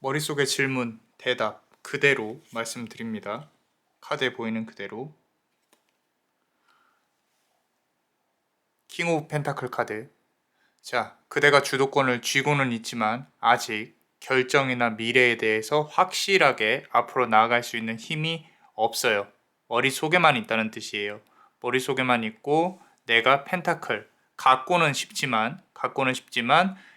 머릿속의 질문, 대답 그대로 말씀드립니다. 카드에 보이는 그대로. 킹 오브 펜타클 카드. 자, 그대가 주도권을 쥐고는 있지만 아직 결정이나 미래에 대해서 확실하게 앞으로 나아갈 수 있는 힘이 없어요. 머릿속에만 있다는 뜻이에요. 머릿속에만 있고 내가 펜타클 갖고는 싶지만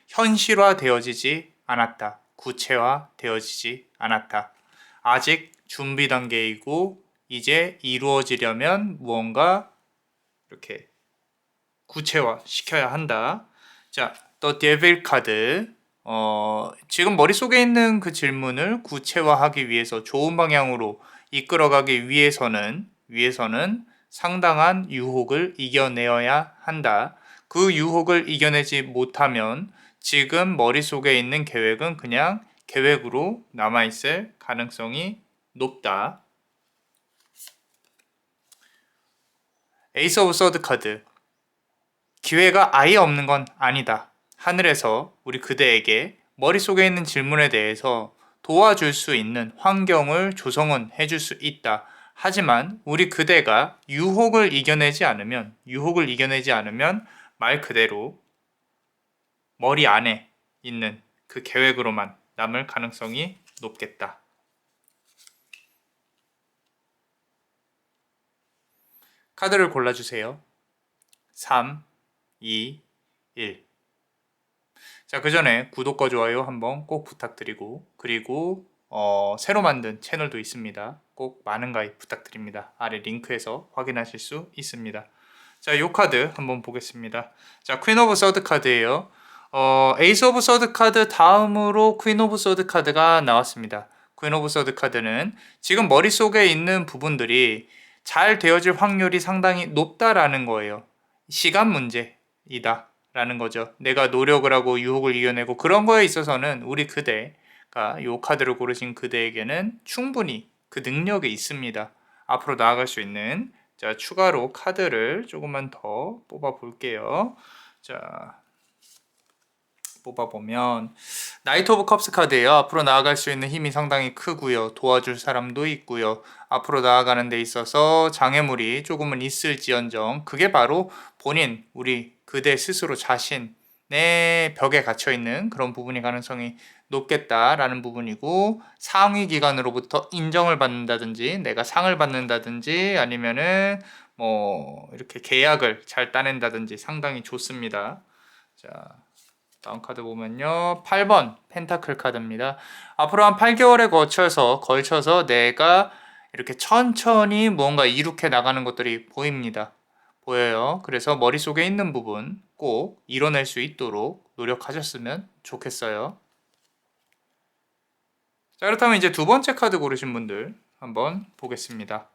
현실화 되어지지 않았다. 구체화 되어지지 않았다. 아직 준비 단계이고 이제 이루어지려면 무언가 이렇게 구체화 시켜야 한다. 자, 또 데빌 카드. 지금 머릿속에 있는 그 질문을 구체화하기 위해서 좋은 방향으로 이끌어가기 위해서는 상당한 유혹을 이겨내어야 한다. 그 유혹을 이겨내지 못하면 지금 머릿속에 있는 계획은 그냥 계획으로 남아있을 가능성이 높다. 에이스 오브 서드 카드. 기회가 아예 없는 건 아니다. 하늘에서 우리 그대에게 머릿속에 있는 질문에 대해서 도와줄 수 있는 환경을 조성은 해줄 수 있다. 하지만 우리 그대가 유혹을 이겨내지 않으면 말 그대로 머리 안에 있는 그 계획으로만 남을 가능성이 높겠다. 카드를 골라주세요. 3, 2, 1. 자, 그 전에 구독과 좋아요 한번 꼭 부탁드리고, 그리고 새로 만든 채널도 있습니다. 꼭 많은 가입 부탁드립니다. 아래 링크에서 확인하실 수 있습니다. 자, 이 카드 한번 보겠습니다. 자, 퀸 오브 서드 카드예요. 에이스 오브 서드 카드 다음으로 퀸 오브 서드 카드가 나왔습니다. 퀸 오브 서드 카드는 지금 머릿속에 있는 부분들이 잘 되어질 확률이 상당히 높다라는 거예요. 시간 문제이다 라는 거죠. 내가 노력을 하고 유혹을 이겨내고 그런 거에 있어서는 우리 그대가 이 카드를 고르신 그대에게는 충분히 그 능력이 있습니다. 앞으로 나아갈 수 있는. 자, 추가로 카드를 조금만 더 뽑아 볼게요. 자, 뽑아보면 나이트 오브 컵스 카드예요. 앞으로 나아갈 수 있는 힘이 상당히 크고요. 도와줄 사람도 있고요. 앞으로 나아가는 데 있어서 장애물이 조금은 있을지언정 그게 바로 본인, 우리 그대 스스로 자신의 벽에 갇혀있는 그런 부분이 가능성이 높겠다라는 부분이고, 상위 기관으로부터 인정을 받는다든지 내가 상을 받는다든지 아니면은 뭐 이렇게 계약을 잘 따낸다든지 상당히 좋습니다. 자, 다음 카드 보면요, 8번 펜타클 카드입니다. 앞으로 한 8개월에 걸쳐서 내가 이렇게 천천히 무언가 이룩해 나가는 것들이 보여요. 그래서 머릿속에 있는 부분 꼭 이뤄낼 수 있도록 노력하셨으면 좋겠어요. 자, 그렇다면 이제 두 번째 카드 고르신 분들 한번 보겠습니다.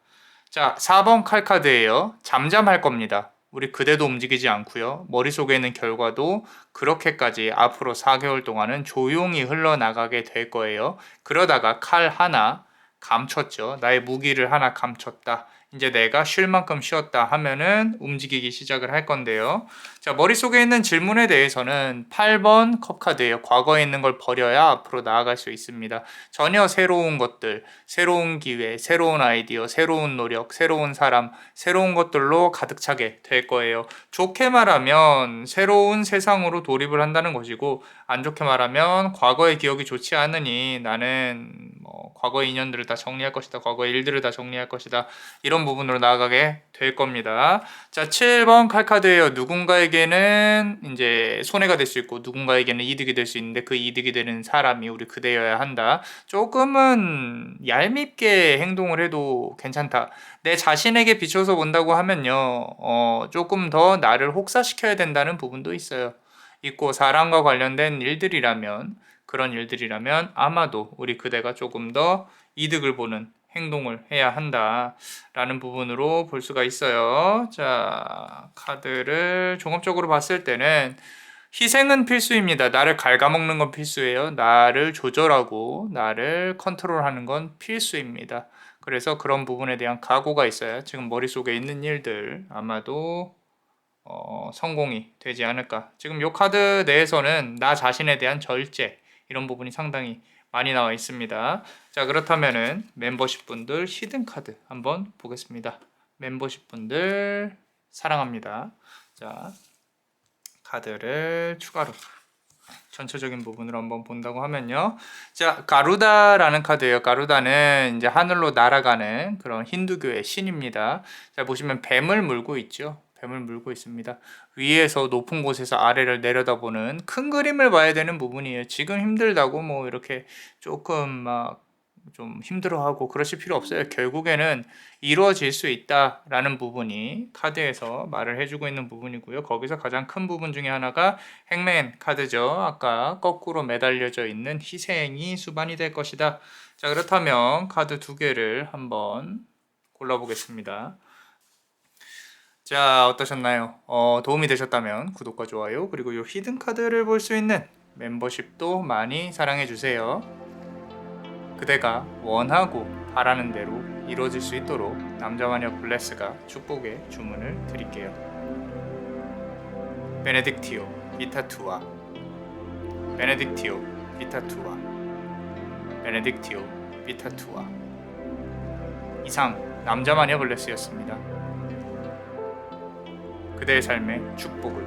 자, 4번 칼 카드예요. 잠잠할 겁니다. 우리 그대도 움직이지 않고요. 머릿속에 있는 결과도 그렇게까지 앞으로 4개월 동안은 조용히 흘러나가게 될 거예요. 그러다가 칼 하나 감췄죠. 나의 무기를 하나 감췄다. 이제 내가 쉴 만큼 쉬었다 하면은 움직이기 시작을 할 건데요. 자, 머릿속에 있는 질문에 대해서는 8번 컵 카드예요. 과거에 있는 걸 버려야 앞으로 나아갈 수 있습니다. 전혀 새로운 것들, 새로운 기회, 새로운 아이디어, 새로운 노력, 새로운 사람, 새로운 것들로 가득 차게 될 거예요. 좋게 말하면 새로운 세상으로 돌입을 한다는 것이고, 안 좋게 말하면 과거의 기억이 좋지 않으니 나는 과거의 인연들을 다 정리할 것이다. 과거의 일들을 다 정리할 것이다. 이런 부분으로 나아가게 될 겁니다. 자, 7번 칼카드예요. 누군가에게는 이제 손해가 될 수 있고 누군가에게는 이득이 될 수 있는데 그 이득이 되는 사람이 우리 그대여야 한다. 조금은 얄밉게 행동을 해도 괜찮다. 내 자신에게 비춰서 본다고 하면요, 조금 더 나를 혹사시켜야 된다는 부분도 있고, 사람과 관련된 그런 일들이라면 아마도 우리 그대가 조금 더 이득을 보는 행동을 해야 한다라는 부분으로 볼 수가 있어요. 자, 카드를 종합적으로 봤을 때는 희생은 필수입니다. 나를 갉아먹는 건 필수예요. 나를 조절하고 나를 컨트롤하는 건 필수입니다. 그래서 그런 부분에 대한 각오가 있어야 지금 머릿속에 있는 일들 아마도 성공이 되지 않을까. 지금 이 카드 내에서는 나 자신에 대한 절제, 이런 부분이 상당히 많이 나와 있습니다. 자, 그렇다면은 멤버십 분들 히든 카드 한번 보겠습니다. 멤버십 분들 사랑합니다. 자, 카드를 추가로 전체적인 부분으로 한번 본다고 하면요. 자, 가루다라는 카드예요. 가루다는 이제 하늘로 날아가는 그런 힌두교의 신입니다. 자, 보시면 뱀을 물고 있죠. 뱀을 물고 있습니다. 위에서 높은 곳에서 아래를 내려다보는 큰 그림을 봐야 되는 부분이에요. 지금 힘들다고 뭐 이렇게 조금 막 좀 힘들어하고 그러실 필요 없어요. 결국에는 이루어질 수 있다라는 부분이 카드에서 말을 해주고 있는 부분이고요. 거기서 가장 큰 부분 중에 하나가 행맨 카드죠. 아까 거꾸로 매달려져 있는 희생이 수반이 될 것이다. 자, 그렇다면 카드 두 개를 한번 골라보겠습니다. 자, 어떠셨나요? 도움이 되셨다면 구독과 좋아요, 그리고 이 히든 카드를 볼 수 있는 멤버십도 많이 사랑해주세요. 그대가 원하고 바라는 대로 이루어질 수 있도록 남자마녀 블레스가 축복의 주문을 드릴게요. 베네딕티오 비타투아, 베네딕티오 비타투아, 베네딕티오 비타투아. 이상 남자마녀 블레스였습니다. 그대의 삶의 축복을.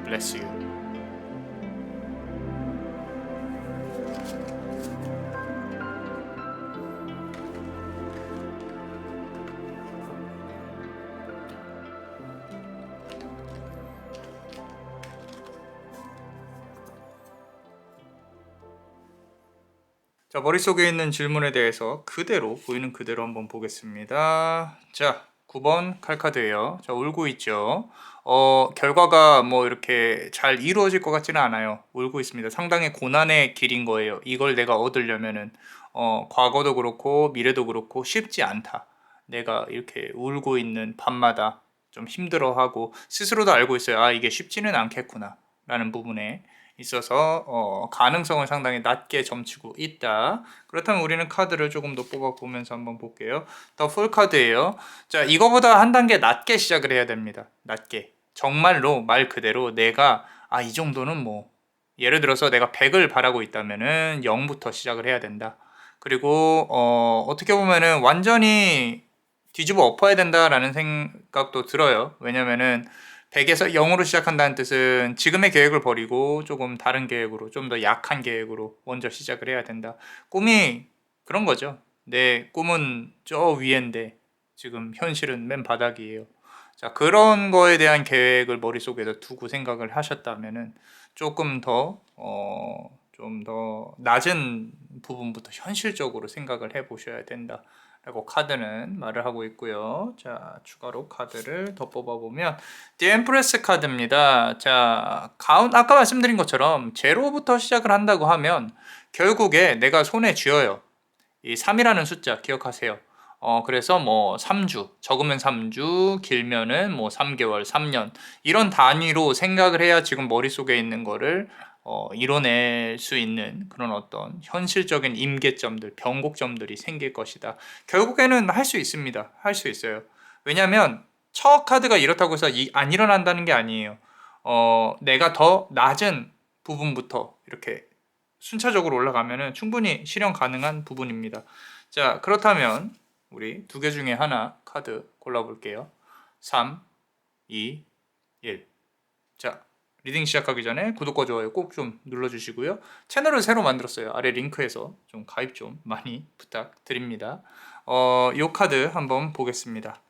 Bless you. 자, 머릿속에 있는 질문에 대해서 그대로 보이는 그대로 한번 보겠습니다. 자, 9번 칼카드예요. 자, 울고 있죠. 결과가 뭐 이렇게 잘 이루어질 것 같지는 않아요. 울고 있습니다. 상당히 고난의 길인 거예요. 이걸 내가 얻으려면은 과거도 그렇고 미래도 그렇고 쉽지 않다. 내가 이렇게 울고 있는 밤마다 좀 힘들어하고 스스로도 알고 있어요. 아, 이게 쉽지는 않겠구나 라는 부분에 있어서 가능성을 상당히 낮게 점치고 있다. 그렇다면 우리는 카드를 조금 더 뽑아보면서 한번 볼게요. 더 풀 카드예요. 자, 이거보다 한 단계 낮게 시작을 해야 됩니다. 낮게. 정말로 말 그대로 내가 이 정도는 뭐 예를 들어서 내가 100을 바라고 있다면은 0부터 시작을 해야 된다. 그리고 어떻게 보면은 완전히 뒤집어 엎어야 된다라는 생각도 들어요. 왜냐면은 100에서 0으로 시작한다는 뜻은 지금의 계획을 버리고 조금 다른 계획으로, 좀 더 약한 계획으로 먼저 시작을 해야 된다. 꿈이 그런 거죠. 내 꿈은 저 위인데 지금 현실은 맨 바닥이에요. 자, 그런 거에 대한 계획을 머릿속에서 두고 생각을 하셨다면은 조금 더, 좀 더 낮은 부분부터 현실적으로 생각을 해 보셔야 된다. 라고 카드는 말을 하고 있고요. 자, 추가로 카드를 더 뽑아보면 The Empress 카드입니다. 자, 아까 말씀드린 것처럼 제로부터 시작을 한다고 하면 결국에 내가 손에 쥐어요. 이 3이라는 숫자 기억하세요. 그래서 뭐 3주, 적으면 3주, 길면은 뭐 3개월, 3년 이런 단위로 생각을 해야 지금 머릿속에 있는 거를 이뤄낼 수 있는 그런 어떤 현실적인 임계점들, 변곡점들이 생길 것이다. 결국에는 할 수 있습니다. 할 수 있어요. 왜냐하면 첫 카드가 이렇다고 해서 안 일어난다는 게 아니에요. 내가 더 낮은 부분부터 이렇게 순차적으로 올라가면은 충분히 실현 가능한 부분입니다. 자, 그렇다면 우리 두 개 중에 하나 카드 골라볼게요. 3, 2, 1. 자, 리딩 시작하기 전에 구독과 좋아요 꼭 좀 눌러주시고요. 채널을 새로 만들었어요. 아래 링크에서 좀 가입 좀 많이 부탁드립니다. 요 카드 한번 보겠습니다.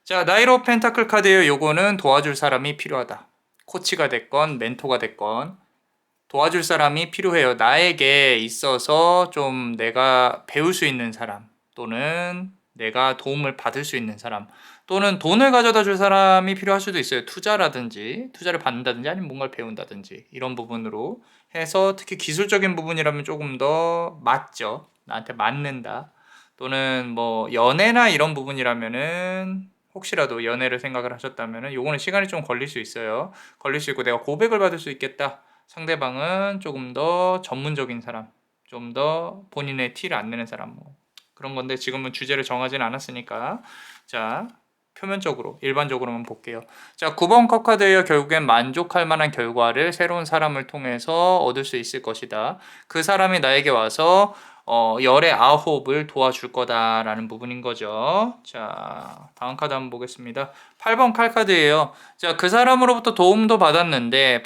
자, 나이로 펜타클 카드예요. 요거는 도와줄 사람이 필요하다. 코치가 됐건 멘토가 됐건 도와줄 사람이 필요해요. 나에게 있어서 좀 내가 배울 수 있는 사람, 또는 내가 도움을 받을 수 있는 사람, 또는 돈을 가져다 줄 사람이 필요할 수도 있어요. 투자라든지, 투자를 받는다든지, 아니면 뭔가를 배운다든지, 이런 부분으로 해서 특히 기술적인 부분이라면 조금 더 맞죠. 나한테 맞는다. 또는 뭐 연애나 이런 부분이라면은 혹시라도 연애를 생각을 하셨다면은 요거는 시간이 좀 걸릴 수 있어요. 걸릴 수 있고 내가 고백을 받을 수 있겠다. 상대방은 조금 더 전문적인 사람, 좀 더 본인의 티를 안 내는 사람, 뭐 그런 건데 지금은 주제를 정하진 않았으니까. 자, 표면적으로 일반적으로만 볼게요. 자, 9번 컷 카드예요. 결국엔 만족할 만한 결과를 새로운 사람을 통해서 얻을 수 있을 것이다. 그 사람이 나에게 와서 열의 아홉을 도와줄 거다라는 부분인 거죠. 자, 다음 카드 한번 보겠습니다. 8번 칼 카드예요. 자, 그 사람으로부터 도움도 받았는데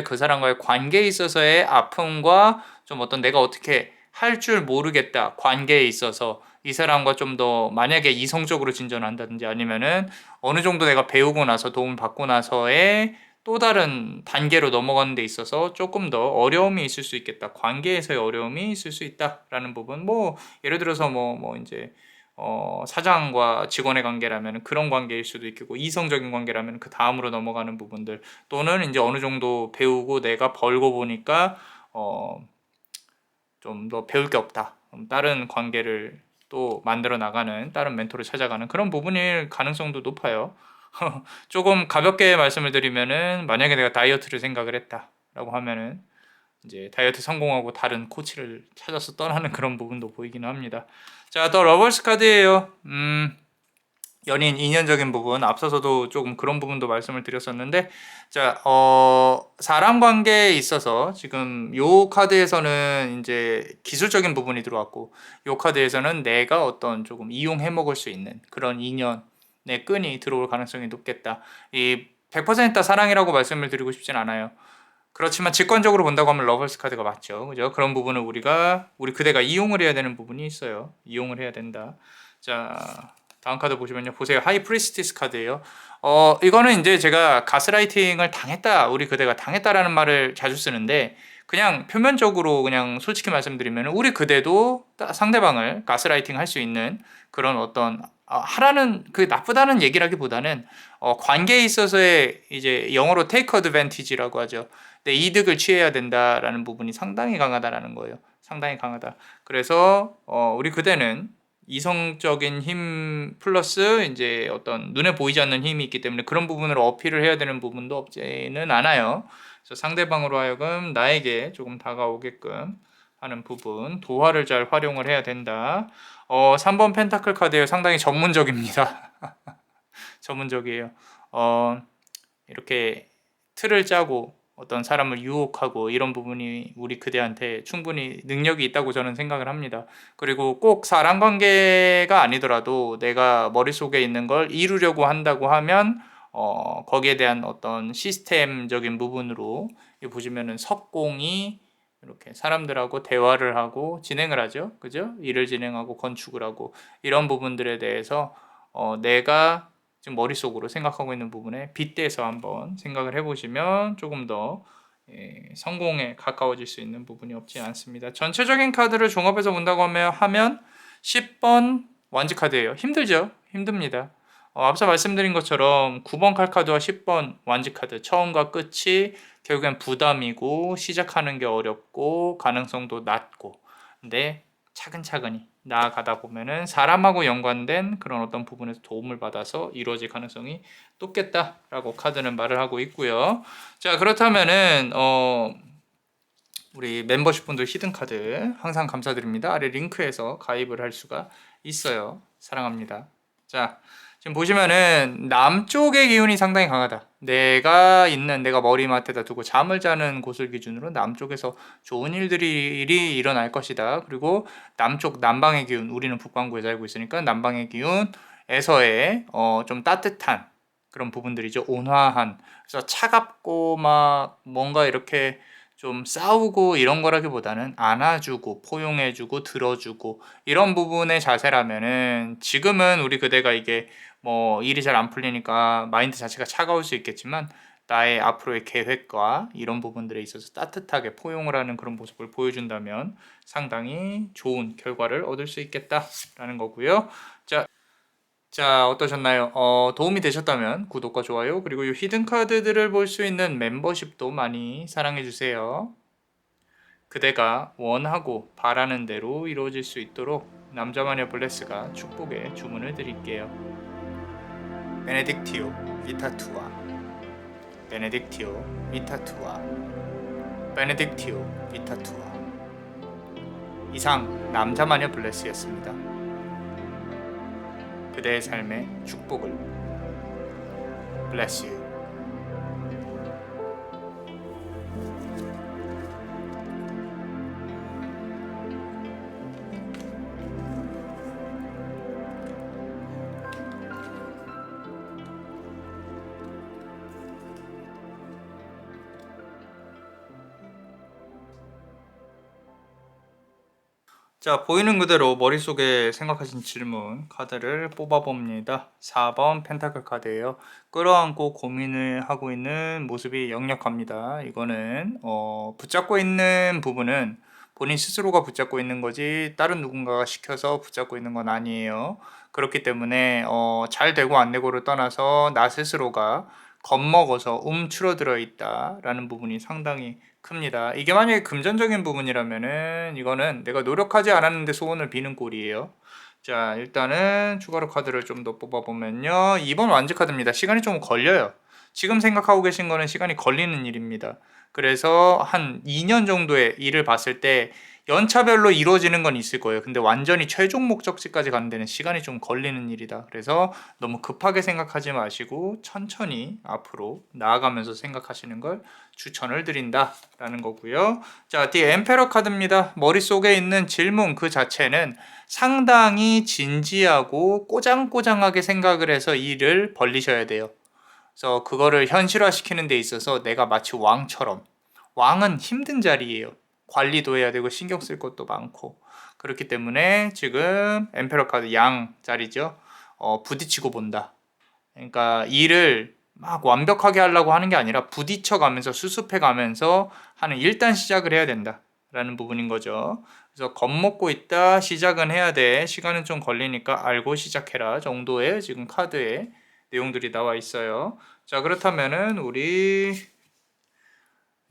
그 사람과의 관계에 있어서의 아픔과 좀 어떤 내가 어떻게 할 줄 모르겠다. 관계에 있어서 이 사람과 좀 더 만약에 이성적으로 진전한다든지 아니면은 어느 정도 내가 배우고 나서 도움을 받고 나서의 또 다른 단계로 넘어가는 데 있어서 조금 더 어려움이 있을 수 있겠다. 관계에서의 어려움이 있을 수 있다라는 부분. 뭐 예를 들어서 뭐 이제 사장과 직원의 관계라면 그런 관계일 수도 있고 이성적인 관계라면 그 다음으로 넘어가는 부분들 또는 이제 어느 정도 배우고 내가 벌고 보니까 좀 더 배울 게 없다. 다른 관계를 또 만들어 나가는 다른 멘토를 찾아가는 그런 부분일 가능성도 높아요. 조금 가볍게 말씀을 드리면은 만약에 내가 다이어트를 생각을 했다라고 하면은 이제 다이어트 성공하고 다른 코치를 찾아서 떠나는 그런 부분도 보이기는 합니다. 자, 더 러버스 카드예요. 연인 인연적인 부분 앞서서도 조금 그런 부분도 말씀을 드렸었는데 자, 사람 관계에 있어서 지금 요 카드에서는 이제 기술적인 부분이 들어왔고 요 카드에서는 내가 어떤 조금 이용해 먹을 수 있는 그런 인연의 끈이 들어올 가능성이 높겠다. 이 100% 사랑이라고 말씀을 드리고 싶진 않아요. 그렇지만 직관적으로 본다고 하면 러버스 카드가 맞죠. 그죠? 그런 부분을 우리 그대가 이용을 해야 되는 부분이 있어요. 이용을 해야 된다. 자, 다음 카드 보시면요. 보세요. 하이 프리스티스 카드예요. 이거는 이제 제가 가스라이팅을 당했다. 우리 그대가 당했다라는 말을 자주 쓰는데 그냥 표면적으로 그냥 솔직히 말씀드리면 우리 그대도 상대방을 가스라이팅 할 수 있는 그런 어떤 하라는 그 나쁘다는 얘기라기보다는 관계에 있어서의 이제 영어로 take advantage라고 하죠. 내 이득을 취해야 된다라는 부분이 상당히 강하다라는 거예요. 상당히 강하다. 그래서 우리 그대는 이성적인 힘 플러스 이제 어떤 눈에 보이지 않는 힘이 있기 때문에 그런 부분을 어필을 해야 되는 부분도 없지는 않아요. 그래서 상대방으로 하여금 나에게 조금 다가오게끔 하는 부분, 도화를 잘 활용을 해야 된다. 3번 펜타클 카드예요. 상당히 전문적입니다. 전문적이에요. 이렇게 틀을 짜고 어떤 사람을 유혹하고 이런 부분이 우리 그대한테 충분히 능력이 있다고 저는 생각을 합니다. 그리고 꼭 사람 관계가 아니더라도 내가 머릿속에 있는 걸 이루려고 한다고 하면 거기에 대한 어떤 시스템적인 부분으로 보시면은 석공이 이렇게 사람들하고 대화를 하고 진행을 하죠. 그죠? 일을 진행하고 건축을 하고 이런 부분들에 대해서 내가 지금 머릿속으로 생각하고 있는 부분에 빗대서 한번 생각을 해보시면 조금 더 성공에 가까워질 수 있는 부분이 없지 않습니다. 전체적인 카드를 종합해서 본다고 하면 10번 완지 카드예요. 힘들죠? 힘듭니다. 앞서 말씀드린 것처럼 9번 칼 카드와 10번 완지 카드 처음과 끝이 결국엔 부담이고 시작하는 게 어렵고 가능성도 낮고 근데 차근차근히 나아가다 보면은 사람하고 연관된 그런 어떤 부분에서 도움을 받아서 이루어질 가능성이 높겠다라고 카드는 말을 하고 있고요. 자, 그렇다면은 우리 멤버십 분들 히든 카드 항상 감사드립니다. 아래 링크에서 가입을 할 수가 있어요. 사랑합니다. 자, 지금 보시면은 남쪽의 기운이 상당히 강하다. 내가 머리맡에다 두고 잠을 자는 곳을 기준으로 남쪽에서 좋은 일들이 일어날 것이다. 그리고 남방의 기운, 우리는 북반구에 살고 있으니까 남방의 기운에서의 좀 따뜻한 그런 부분들이죠. 온화한. 그래서 차갑고 막 뭔가 이렇게 좀 싸우고 이런 거라기보다는 안아주고 포용해주고 들어주고 이런 부분의 자세라면은 지금은 우리 그대가 이게 뭐 일이 잘 안 풀리니까 마인드 자체가 차가울 수 있겠지만 나의 앞으로의 계획과 이런 부분들에 있어서 따뜻하게 포용을 하는 그런 모습을 보여준다면 상당히 좋은 결과를 얻을 수 있겠다라는 거고요. 자, 어떠셨나요? 도움이 되셨다면 구독과 좋아요 그리고 이 히든 카드들을 볼 수 있는 멤버십도 많이 사랑해주세요. 그대가 원하고 바라는 대로 이루어질 수 있도록 남자마녀 블레스가 축복의 주문을 드릴게요. 베네딕티오 비타투아 베네딕티오 비타투아 베네딕티오 비타투아 이상 남자마녀 블레스였습니다. 그대의 삶에 축복을 bless you. 자, 보이는 그대로 머릿속에 생각하신 질문 카드를 뽑아봅니다. 4번 펜타클 카드예요. 끌어안고 고민을 하고 있는 모습이 역력합니다. 이거는 붙잡고 있는 부분은 본인 스스로가 붙잡고 있는 거지 다른 누군가가 시켜서 붙잡고 있는 건 아니에요. 그렇기 때문에 잘 되고 안 되고를 떠나서 나 스스로가 겁먹어서 움츠러들어 있다라는 부분이 상당히 큽니다. 이게 만약에 금전적인 부분이라면은 이거는 내가 노력하지 않았는데 소원을 비는 꼴이에요. 자, 일단은 추가로 카드를 좀 더 뽑아보면요. 2번 완즈 카드입니다. 시간이 좀 걸려요. 지금 생각하고 계신 거는 시간이 걸리는 일입니다. 그래서 한 2년 정도의 일을 봤을 때 연차별로 이루어지는 건 있을 거예요. 근데 완전히 최종 목적지까지 가는 데는 시간이 좀 걸리는 일이다. 그래서 너무 급하게 생각하지 마시고 천천히 앞으로 나아가면서 생각하시는 걸 추천을 드린다 라는 거고요. 자, 뒤에 엠페러 카드입니다. 머릿속에 있는 질문 그 자체는 상당히 진지하고 꼬장꼬장하게 생각을 해서 일을 벌리셔야 돼요. 그래서 그거를 현실화시키는 데 있어서 내가 마치 왕처럼, 왕은 힘든 자리예요. 관리도 해야 되고 신경 쓸 것도 많고 그렇기 때문에 지금 엠페러 카드 양 자리죠. 부딪히고 본다. 그러니까 일을 막 완벽하게 하려고 하는 게 아니라 부딪혀 가면서 수습해 가면서 하는 일단 시작을 해야 된다 라는 부분인 거죠. 그래서 겁먹고 있다, 시작은 해야 돼, 시간은 좀 걸리니까 알고 시작해라 정도의 지금 카드에 내용들이 나와 있어요. 자, 그렇다면은 우리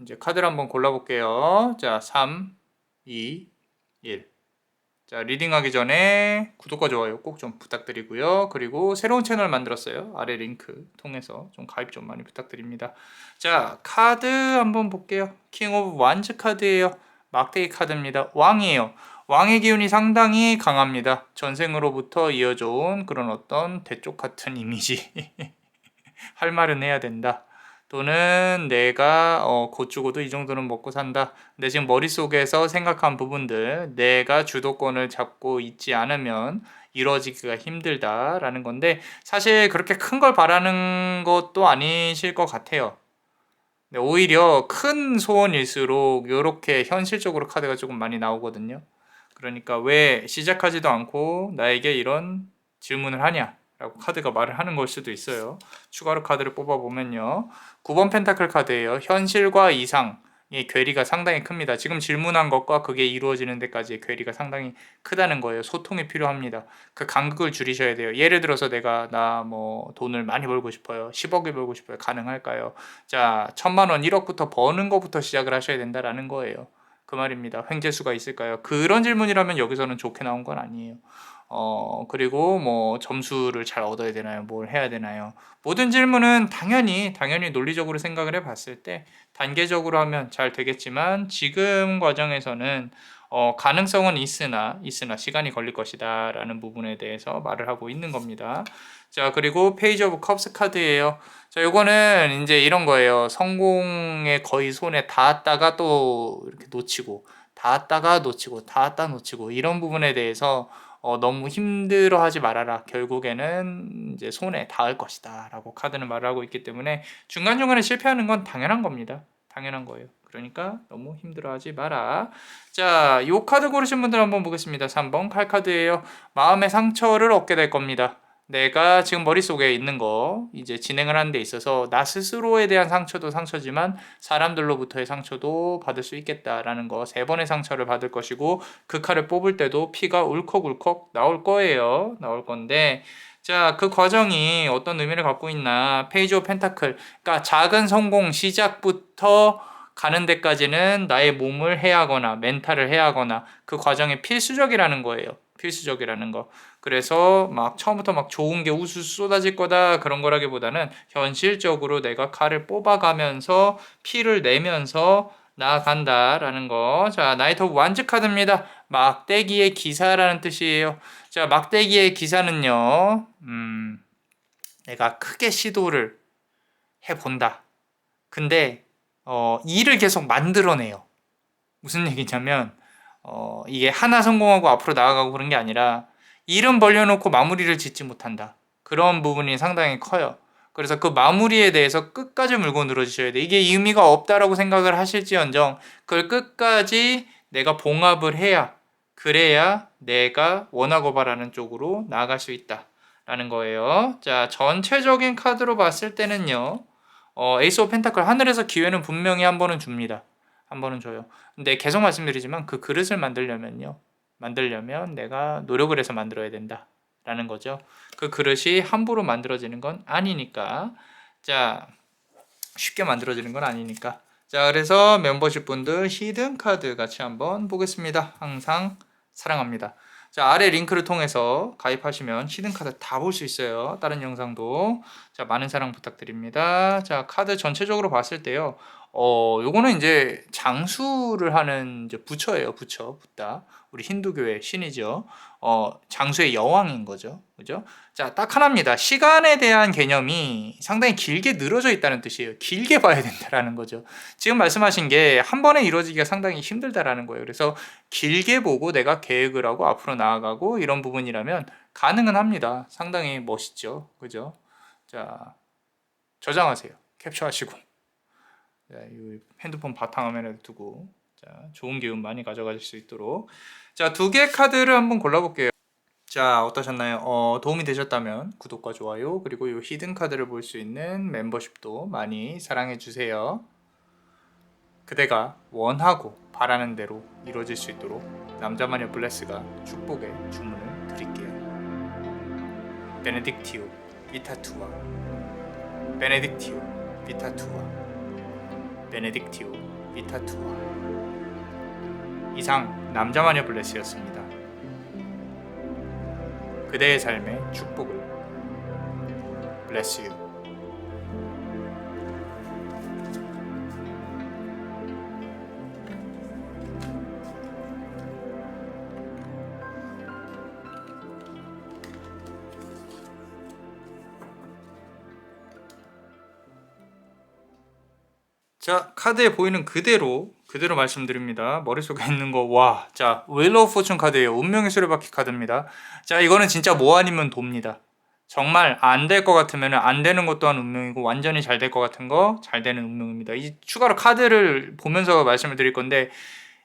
이제 카드를 한번 골라볼게요. 자, 3, 2, 1. 자, 리딩하기 전에 구독과 좋아요 꼭 좀 부탁드리고요. 그리고 새로운 채널 만들었어요. 아래 링크 통해서 좀 가입 좀 많이 부탁드립니다. 자, 카드 한번 볼게요. 킹 오브 완즈 카드예요. 막대기 카드입니다. 왕이에요. 왕의 기운이 상당히 강합니다. 전생으로부터 이어져 온 그런 어떤 대쪽 같은 이미지. 할 말은 해야 된다. 또는 내가 곧 죽어도 이 정도는 먹고 산다. 근데 지금 머릿속에서 생각한 부분들 내가 주도권을 잡고 있지 않으면 이루어지기가 힘들다라는 건데 사실 그렇게 큰 걸 바라는 것도 아니실 것 같아요. 근데 오히려 큰 소원일수록 이렇게 현실적으로 카드가 조금 많이 나오거든요. 그러니까 왜 시작하지도 않고 나에게 이런 질문을 하냐 라고 카드가 말을 하는 걸 수도 있어요. 추가로 카드를 뽑아보면요. 9번 펜타클 카드예요. 현실과 이상의 괴리가 상당히 큽니다. 지금 질문한 것과 그게 이루어지는 데까지의 괴리가 상당히 크다는 거예요. 소통이 필요합니다. 그 간극을 줄이셔야 돼요. 예를 들어서 내가 나 뭐 돈을 많이 벌고 싶어요. 10억을 벌고 싶어요. 가능할까요? 자, 1000만 원, 1억부터 버는 것부터 시작을 하셔야 된다라는 거예요. 그 말입니다. 횡재수가 있을까요? 그런 질문이라면 여기서는 좋게 나온 건 아니에요. 그리고 뭐 점수를 잘 얻어야 되나요? 뭘 해야 되나요? 모든 질문은 당연히 논리적으로 생각을 해봤을 때 단계적으로 하면 잘 되겠지만 지금 과정에서는 가능성은 있으나 시간이 걸릴 것이다 라는 부분에 대해서 말을 하고 있는 겁니다. 자, 그리고 페이지 오브 컵스 카드예요. 자, 요거는 이제 이런 거예요. 성공에 거의 손에 닿았다가 또 이렇게 놓치고 닿았다가 놓치고 닿았다 놓치고 이런 부분에 대해서 너무 힘들어하지 말아라. 결국에는 이제 손에 닿을 것이다 라고 카드는 말을 하고 있기 때문에 중간중간에 실패하는 건 당연한 겁니다. 당연한 거예요. 그러니까 너무 힘들어하지 마라. 자, 이 카드 고르신 분들 한번 보겠습니다. 3번 칼 카드예요. 마음의 상처를 얻게 될 겁니다. 내가 지금 머릿속에 있는 거 이제 진행을 하는 데 있어서 나 스스로에 대한 상처도 상처지만 사람들로부터의 상처도 받을 수 있겠다라는 거, 3번의 상처를 받을 것이고 그 칼을 뽑을 때도 피가 울컥울컥 나올 거예요. 나올 건데 자, 그 과정이 어떤 의미를 갖고 있나. 페이지 오브 펜타클, 그러니까 작은 성공 시작부터 가는 데까지는 나의 몸을 해하거나 멘탈을 해하거나 그 과정이 필수적이라는 거예요. 필수적이라는 거. 그래서 막 처음부터 막 좋은 게 우수수 쏟아질 거다 그런 거라기보다는 현실적으로 내가 칼을 뽑아가면서 피를 내면서 나아간다라는 거. 자, 나이트 오브 완즈 카드입니다. 막대기의 기사라는 뜻이에요. 자, 막대기의 기사는요. 내가 크게 시도를 해본다. 근데 일을 계속 만들어내요. 무슨 얘기냐면 이게 하나 성공하고 앞으로 나아가고 그런 게 아니라 일은 벌려놓고 마무리를 짓지 못한다. 그런 부분이 상당히 커요. 그래서 그 마무리에 대해서 끝까지 물고 늘어지셔야 돼. 이게 의미가 없다라고 생각을 하실지언정 그걸 끝까지 내가 봉합을 해야, 그래야 내가 원하고 바라는 쪽으로 나아갈 수 있다라는 거예요. 자, 전체적인 카드로 봤을 때는요. 에이스 오브 펜타클, 하늘에서 기회는 분명히 한 번은 줍니다. 한 번은 줘요. 근데 계속 말씀드리지만 그 그릇을 만들려면 내가 노력을 해서 만들어야 된다 라는 거죠. 그 그릇이 함부로 만들어지는 건 아니니까. 자, 쉽게 만들어지는 건 아니니까. 자, 그래서 멤버십 분들 히든 카드 같이 한번 보겠습니다. 항상 사랑합니다. 자, 아래 링크를 통해서 가입하시면 히든 카드 다 볼 수 있어요. 다른 영상도. 자, 많은 사랑 부탁드립니다. 자, 카드 전체적으로 봤을 때요. 요거는 이제 장수를 하는 이제 부처예요. 붓다. 우리 힌두교의 신이죠. 장수의 여왕인 거죠. 그죠? 자, 딱 하나입니다. 시간에 대한 개념이 상당히 길게 늘어져 있다는 뜻이에요. 길게 봐야 된다라는 거죠. 지금 말씀하신 게 한 번에 이루어지기가 상당히 힘들다라는 거예요. 그래서 길게 보고 내가 계획을 하고 앞으로 나아가고 이런 부분이라면 가능은 합니다. 상당히 멋있죠. 그죠? 자, 저장하세요. 캡처하시고. 자, 이 핸드폰 바탕화면에 두고 자, 좋은 기운 많이 가져가실 수 있도록. 자, 두 개 카드를 한번 골라볼게요. 자, 어떠셨나요? 도움이 되셨다면 구독과 좋아요, 그리고 이 히든 카드를 볼 수 있는 멤버십도 많이 사랑해 주세요. 그대가 원하고 바라는 대로 이루어질 수 있도록 남자마녀 블레스가 축복의 주문을 드릴게요. 베네딕티오 비타투아, 베네딕티오 비타투아, 베네딕티오 비타투아. 이상 남자마녀 블레스였습니다. 그대의 삶의 축복을. Bless you. 자, 카드에 보이는 그대로 말씀드립니다. 머릿속에 있는 거, 와, 자, 웨일 오브 포춘 카드예요. 운명의 수레바퀴 카드입니다. 자, 이거는 진짜 뭐 아니면 돕니다. 정말 안 될 것 같으면 안 되는 것 또한 운명이고, 완전히 잘 될 것 같은 거 잘 되는 운명입니다. 이 추가로 카드를 보면서 말씀을 드릴 건데,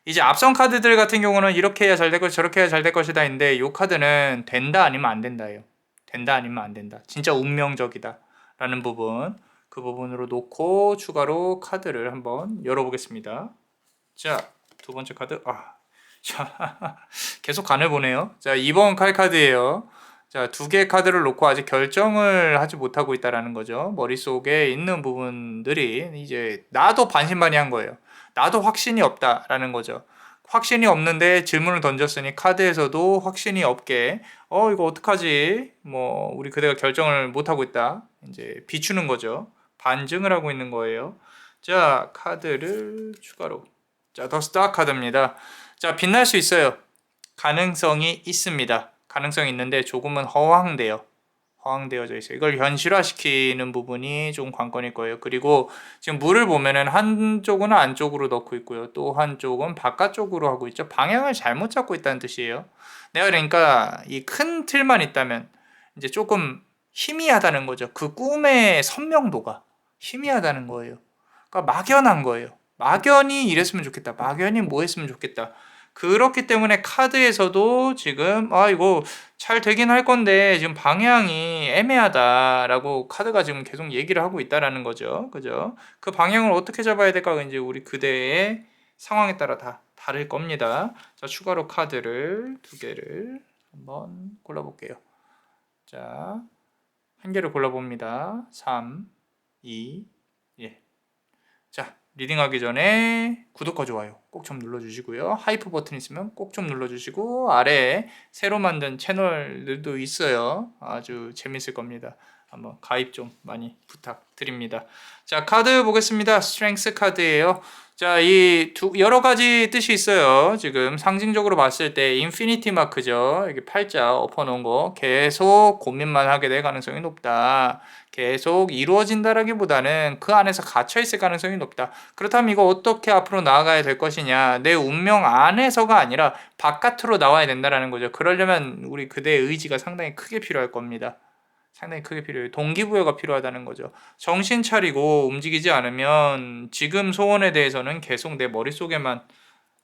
이제 앞선 카드들 같은 경우는 이렇게 해야 잘 될 것이, 저렇게 해야 잘 될 것이다 인데, 이 카드는 된다 아니면 안 된다예요. 된다 아니면 안 된다. 진짜 운명적이다 라는 부분, 그 부분으로 놓고 추가로 카드를 한번 열어보겠습니다. 자, 두 번째 카드. 자, 계속 간을 보네요. 자, 2번 칼 카드예요. 자, 두 개의 카드를 놓고 아직 결정을 하지 못하고 있다라는 거죠. 머릿속에 있는 부분들이 이제 나도 반신반의한 거예요. 나도 확신이 없다라는 거죠. 확신이 없는데 질문을 던졌으니 카드에서도 확신이 없게 이거 어떡하지? 뭐 우리 그대가 결정을 못하고 있다. 이제 비추는 거죠. 반증을 하고 있는 거예요. 자, 카드를 추가로. 자, 더 스타 카드입니다. 자, 빛날 수 있어요. 가능성이 있습니다. 가능성이 있는데 조금은 허황되어져 있어요. 이걸 현실화시키는 부분이 좀 관건일 거예요. 그리고 지금 물을 보면은 한쪽은 안쪽으로 넣고 있고요. 또 한쪽은 바깥쪽으로 하고 있죠. 방향을 잘못 잡고 있다는 뜻이에요. 내가 그러니까 이 큰 틀만 있다면 이제 조금 희미하다는 거죠. 그 꿈의 선명도가 희미하다는 거예요. 그러니까 막연한 거예요. 막연히 이랬으면 좋겠다. 막연히 뭐 했으면 좋겠다. 그렇기 때문에 카드에서도 지금 이거 잘 되긴 할 건데 지금 방향이 애매하다라고 카드가 지금 계속 얘기를 하고 있다라는 거죠. 그죠? 그 방향을 어떻게 잡아야 될까 이제 우리 그대의 상황에 따라 다 다를 겁니다. 자, 추가로 카드를 두 개를 한번 골라볼게요. 자, 한 개를 골라봅니다. 3, 2, 1. 자, 리딩하기 전에 구독과 좋아요 꼭 좀 눌러주시고요. 하이프 버튼 있으면 꼭 좀 눌러주시고 아래에 새로 만든 채널들도 있어요. 아주 재밌을 겁니다. 한번 가입 좀 많이 부탁드립니다. 자, 카드 보겠습니다. 스트렝스 카드예요. 자, 여러 가지 뜻이 있어요. 지금 상징적으로 봤을 때 인피니티 마크죠. 이게 팔자 엎어놓은 거. 계속 고민만 하게 될 가능성이 높다. 계속 이루어진다라기보다는 그 안에서 갇혀있을 가능성이 높다. 그렇다면 이거 어떻게 앞으로 나아가야 될 것이냐. 내 운명 안에서가 아니라 바깥으로 나와야 된다라는 거죠. 그러려면 우리 그대의 의지가 상당히 크게 필요할 겁니다. 상당히 크게 필요해요. 동기부여가 필요하다는 거죠. 정신 차리고 움직이지 않으면 지금 소원에 대해서는 계속 내 머릿속에만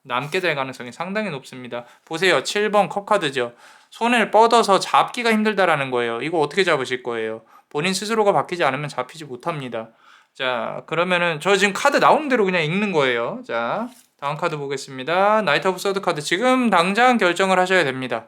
남게 될 가능성이 상당히 높습니다. 보세요. 7번 컵카드죠. 손을 뻗어서 잡기가 힘들다라는 거예요. 이거 어떻게 잡으실 거예요? 본인 스스로가 바뀌지 않으면 잡히지 못합니다. 자, 그러면은 저 지금 카드 나오는 대로 그냥 읽는 거예요. 자, 다음 카드 보겠습니다. 나이트 오브 서드 카드. 지금 당장 결정을 하셔야 됩니다.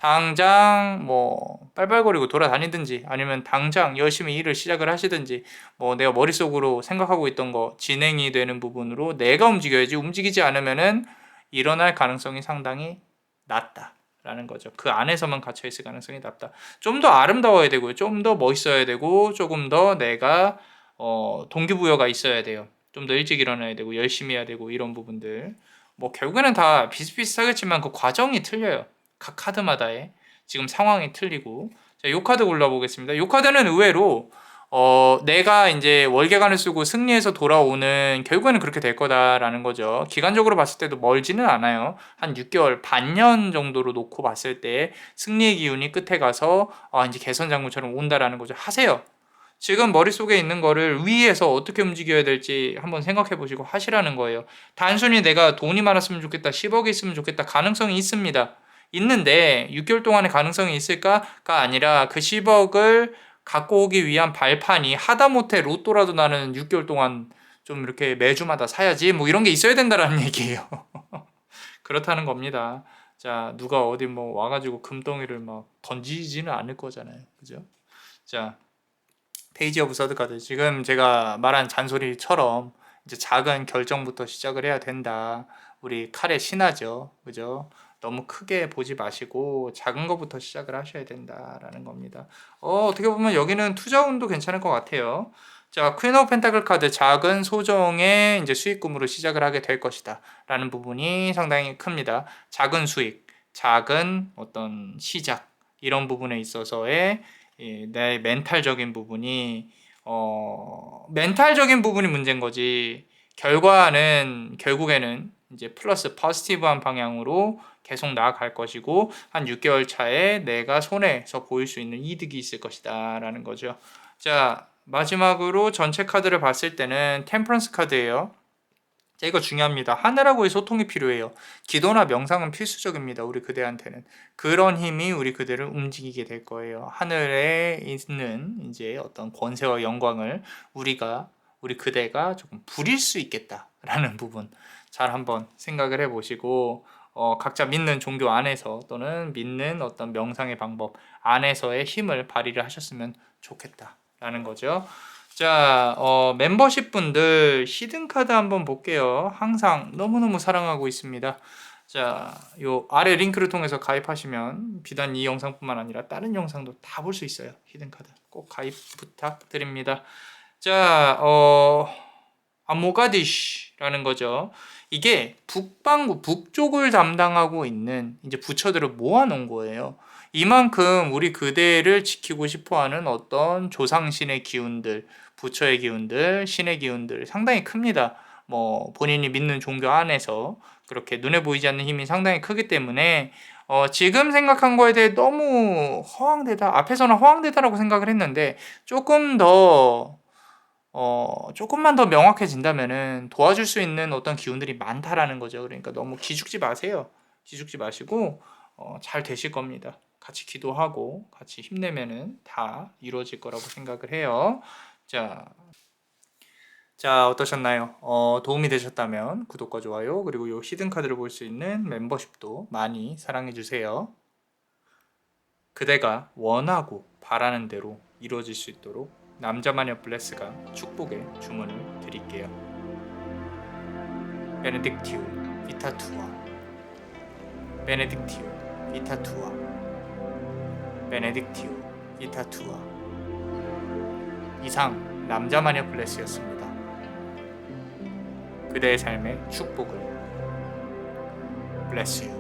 당장 뭐 빨빨거리고 돌아다니든지 아니면 당장 열심히 일을 시작을 하시든지 뭐 내가 머릿속으로 생각하고 있던 거 진행이 되는 부분으로 내가 움직여야지 움직이지 않으면은 일어날 가능성이 상당히 낮다라는 거죠. 그 안에서만 갇혀 있을 가능성이 낮다. 좀 더 아름다워야 되고요. 좀 더 멋있어야 되고 조금 더 내가 동기부여가 있어야 돼요. 좀 더 일찍 일어나야 되고 열심히 해야 되고 이런 부분들 뭐 결국에는 다 비슷비슷하겠지만 그 과정이 틀려요. 각 카드마다의 지금 상황이 틀리고 자, 요 카드 골라보겠습니다. 요 카드는 의외로 내가 이제 월계관을 쓰고 승리해서 돌아오는 결국에는 그렇게 될 거다라는 거죠. 기간적으로 봤을 때도 멀지는 않아요. 한 6개월, 반년 정도로 놓고 봤을 때 승리의 기운이 끝에 가서 이제 개선장구처럼 온다라는 거죠. 하세요. 지금 머릿속에 있는 거를 위에서 어떻게 움직여야 될지 한번 생각해 보시고 하시라는 거예요. 단순히 내가 돈이 많았으면 좋겠다, 10억이 있으면 좋겠다, 가능성이 있습니다. 있는데 6개월 동안의 가능성이 있을까가 아니라 그 10억을 갖고 오기 위한 발판이 하다못해 로또라도 나는 6개월 동안 좀 이렇게 매주마다 사야지 뭐 이런 게 있어야 된다라는 얘기예요. 그렇다는 겁니다. 자, 누가 어디 뭐 와가지고 금덩이를 막 던지지는 않을 거잖아요. 그죠? 자, 페이지 오브 서드 카드. 지금 제가 말한 잔소리처럼 이제 작은 결정부터 시작을 해야 된다. 우리 칼의 신하죠. 그죠? 너무 크게 보지 마시고 작은 것부터 시작을 하셔야 된다라는 겁니다. 어떻게 보면 여기는 투자 운도 괜찮을 것 같아요. 자, 퀸 오브 펜타클 카드 작은 소정의 이제 수익금으로 시작을 하게 될 것이다 라는 부분이 상당히 큽니다. 작은 수익, 작은 어떤 시작 이런 부분에 있어서의 내 멘탈적인 부분이 멘탈적인 부분이 문제인 거지. 결과는 결국에는 이제 플러스 포지티브한 방향으로 계속 나아갈 것이고 한 6개월 차에 내가 손해서 보일 수 있는 이득이 있을 것이다 라는 거죠. 자, 마지막으로 전체 카드를 봤을 때는 템퍼런스 카드예요. 자, 이거 중요합니다. 하늘하고의 소통이 필요해요. 기도나 명상은 필수적입니다. 우리 그대한테는. 그런 힘이 우리 그대를 움직이게 될 거예요. 하늘에 있는 이제 어떤 권세와 영광을 우리 그대가 조금 부릴 수 있겠다라는 부분 잘 한번 생각을 해보시고 각자 믿는 종교 안에서 또는 믿는 어떤 명상의 방법 안에서의 힘을 발휘를 하셨으면 좋겠다라는 거죠. 자, 멤버십 분들 히든카드 한번 볼게요. 항상 너무너무 사랑하고 있습니다. 자, 요 아래 링크를 통해서 가입하시면 비단 이 영상뿐만 아니라 다른 영상도 다 볼 수 있어요. 히든카드 꼭 가입 부탁드립니다. 자, 모가디슈라는 거죠. 이게 북반구 북쪽을 담당하고 있는 이제 부처들을 모아놓은 거예요. 이만큼 우리 그대를 지키고 싶어하는 어떤 조상신의 기운들, 부처의 기운들, 신의 기운들 상당히 큽니다. 뭐 본인이 믿는 종교 안에서 그렇게 눈에 보이지 않는 힘이 상당히 크기 때문에 지금 생각한 거에 대해 너무 허황되다. 앞에서는 허황되다라고 생각을 했는데 조금만 더 명확해진다면은 도와줄 수 있는 어떤 기운들이 많다라는 거죠. 그러니까 너무 기죽지 마세요. 기죽지 마시고 잘 되실 겁니다. 같이 기도하고 같이 힘내면은 다 이루어질 거라고 생각을 해요. 자, 어떠셨나요? 도움이 되셨다면 구독과 좋아요 그리고 요 히든 카드를 볼 수 있는 멤버십도 많이 사랑해 주세요. 그대가 원하고 바라는 대로 이루어질 수 있도록 남자마녀 블레스가 축복의 주문을 드릴게요. 베네딕티우 비타투아 베네딕티우 비타투아 베네딕티우 비타투아. 이상 남자마녀 블레스였습니다. 그대의 삶의 축복을. Bless you.